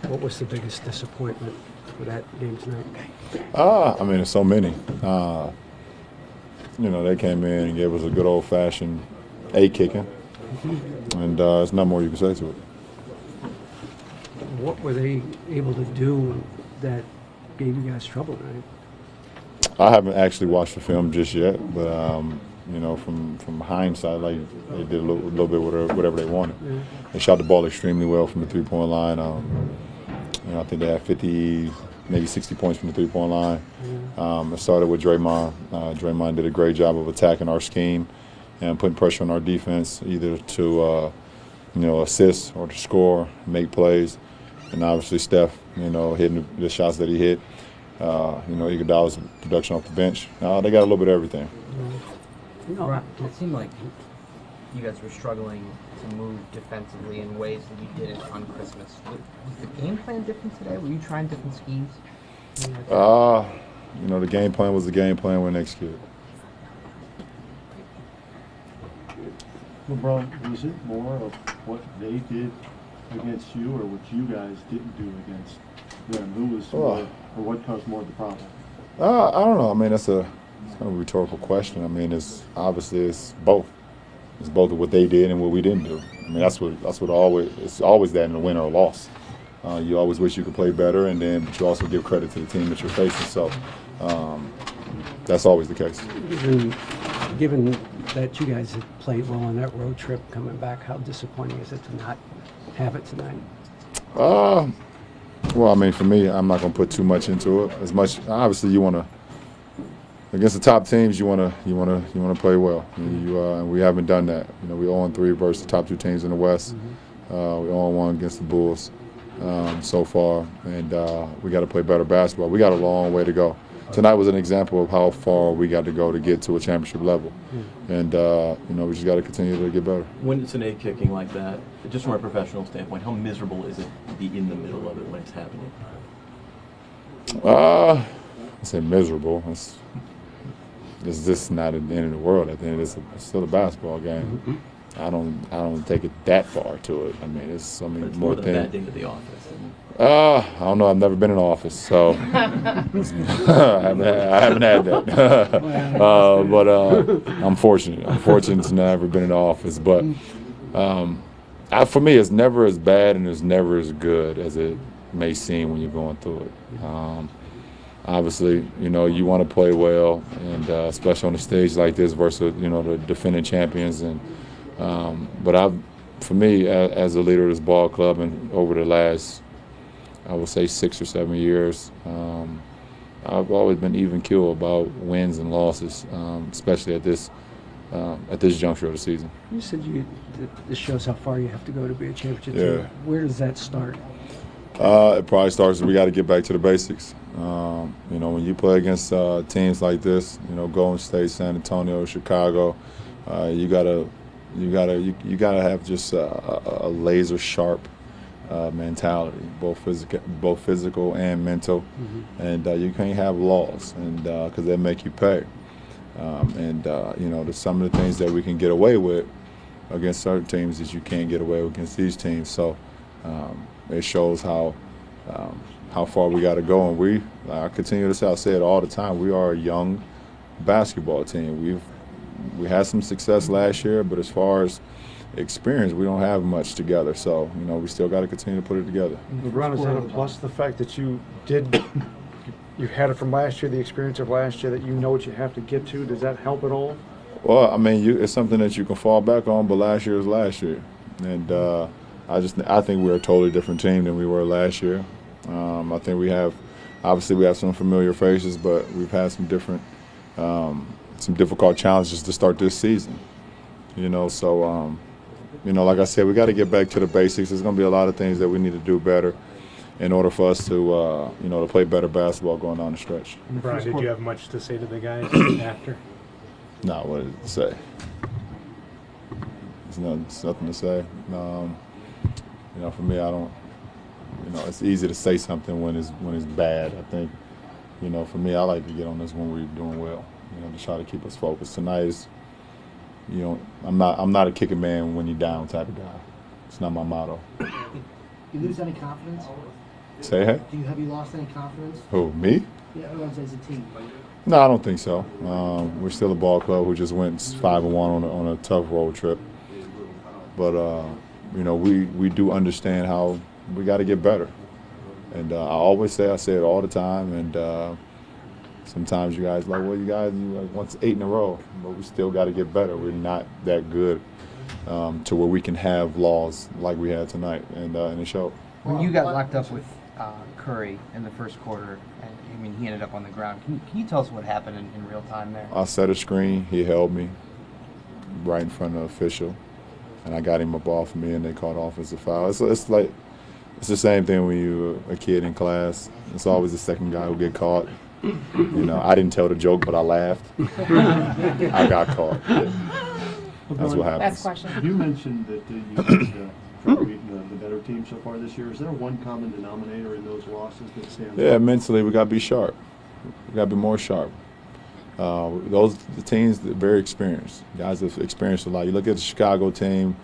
What was the biggest disappointment for that game tonight? I mean, there's so many. They came in and gave us a good old-fashioned kicking, and there's not more you can say to it. What were they able to do that gave you guys trouble tonight? I haven't actually watched the film just yet, but from hindsight, like they did a little bit whatever they wanted. Yeah. They shot the ball extremely well from the three-point line. I think they had 50, maybe 60 points from the three-point line. It started with Draymond. Draymond did a great job of attacking our scheme and putting pressure on our defense, either to assist or to score, make plays. And obviously Steph, hitting the shots that he hit. Iguodala's production off the bench. They got a little bit of everything. Right. It seemed like you guys were struggling to move defensively in ways that you didn't on Christmas. Was the game plan different today? Were you trying different schemes? The game plan was the game plan when executed. LeBron, was it more of what they did against you or what you guys didn't do against them? Who was or what caused more of the problem? I don't know. I mean, it's kind of a rhetorical question. I mean, it's both. It's both what they did and what we didn't do. I mean, that's what always it's always that in a win or a loss. You always wish you could play better, but you also give credit to the team that you're facing. So that's always the case. Given that you guys had played well on that road trip coming back, how disappointing is it to not have it tonight? Well, I mean, for me, I'm not going to put too much into it. Obviously, you want to against the top teams, you want to play well. And we haven't done that. We 0-3 versus the top two teams in the West. We 0-1 against the Bulls so far, and we got to play better basketball. We got a long way to go. Tonight was an example of how far we got to go to get to a championship level, and we just got to continue to get better. When it's an egg kicking like that, just from a professional standpoint, how miserable is it to be in the middle of it when it's happening? I say miserable. It's just not at the end of the world. At the end, it's still a basketball game. I don't take it that far to it. I mean, it's so many more than things. a bad day to the office. I don't know. I've never been in office, so I haven't had that. But I'm fortunate. I'm fortunate to never been in office. But for me, it's never as bad and it's never as good as it may seem when you're going through it. Obviously, you want to play well, and especially on a stage like this versus the defending champions. But for me, as a leader of this ball club, and over the last, I would say 6 or 7 years, I've always been even keel about wins and losses, especially at this juncture of the season. You said this shows how far you have to go to be a championship Yeah. team. Where does that start? It probably starts. We got to get back to the basics. When you play against teams like this, Golden State, San Antonio, Chicago, you gotta have just a laser sharp mentality, both physical and mental, and you can't have laws, and because they make you pay. There's some of the things that we can get away with against certain teams that you can't get away with against these teams. So it shows how far we got to go, and I continue to say, I say it all the time, we are a young basketball team. We had some success last year, but as far as experience, we don't have much together. So, we still got to continue to put it together. LeBron, is that a plus, the fact that you had it from last year, the experience of last year, that you know what you have to get to? Does that help at all? Well, I mean, it's something that you can fall back on, but last year was last year. And I think we're a totally different team than we were last year. I think we have some familiar faces, but we've had some difficult challenges to start this season. So like I said, we got to get back to the basics. There's going to be a lot of things that we need to do better in order for us to to play better basketball going down the stretch. Brian, did you have much to say to the guys after? No, what did it say? There's nothing to say. For me, I don't. It's easy to say something when it's bad. I think, for me, I like to get on this when we're doing well. To try to keep us focused. Tonight is, I'm not a kicking man when you're down type of guy. It's not my motto. You lose any confidence? Say hey. Have you lost any confidence? Who, me? Yeah, everyone says a team. No, I don't think so. We're still a ball club who just went 5-1 on a tough road trip. But you know, we do understand how we got to get better. And I always say, I say it all the time. And sometimes you guys like, well, you like, once 8 in a row, but we still got to get better. We're not that good to where we can have laws like we had tonight, and it showed. When you got locked up with Curry in the first quarter, and I mean, he ended up on the ground. Can you tell us what happened in real time there? I set a screen. He held me right in front of the official, and I got him up off me, and they called offensive foul. It's like it's the same thing when you're a kid in class. It's always the second guy who get caught. You know, I didn't tell the joke, but I laughed. I got caught. That's what happens. Last question. You mentioned that you guys try to beat the better team so far this year. Is there one common denominator in those losses that stands out? Yeah, mentally we got to be sharp. We got to be more sharp. The teams that are very experienced. Guys have experienced a lot. You look at the Chicago team.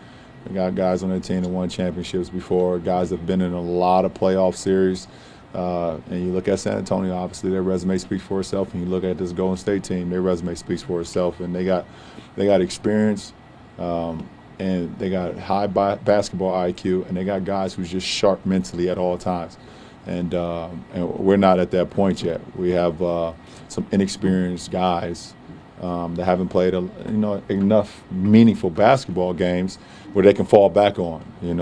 We got guys on their team that won championships before. Guys that have been in a lot of playoff series. And you look at San Antonio, obviously their resume speaks for itself. And you look at this Golden State team, their resume speaks for itself. And they got experience, and they got high basketball IQ, and they got guys who's just sharp mentally at all times. And we're not at that point yet. We have some inexperienced guys that haven't played enough meaningful basketball games where they can fall back on, and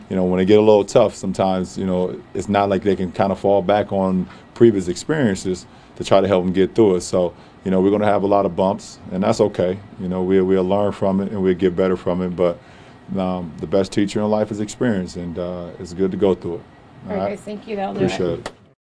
when they get a little tough, sometimes it's not like they can kind of fall back on previous experiences to try to help them get through it. So we're going to have a lot of bumps, and that's okay. We'll learn from it and we'll get better from it. But the best teacher in life is experience, and it's good to go through it. All right, guys, thank you. That'll do it. Appreciate it.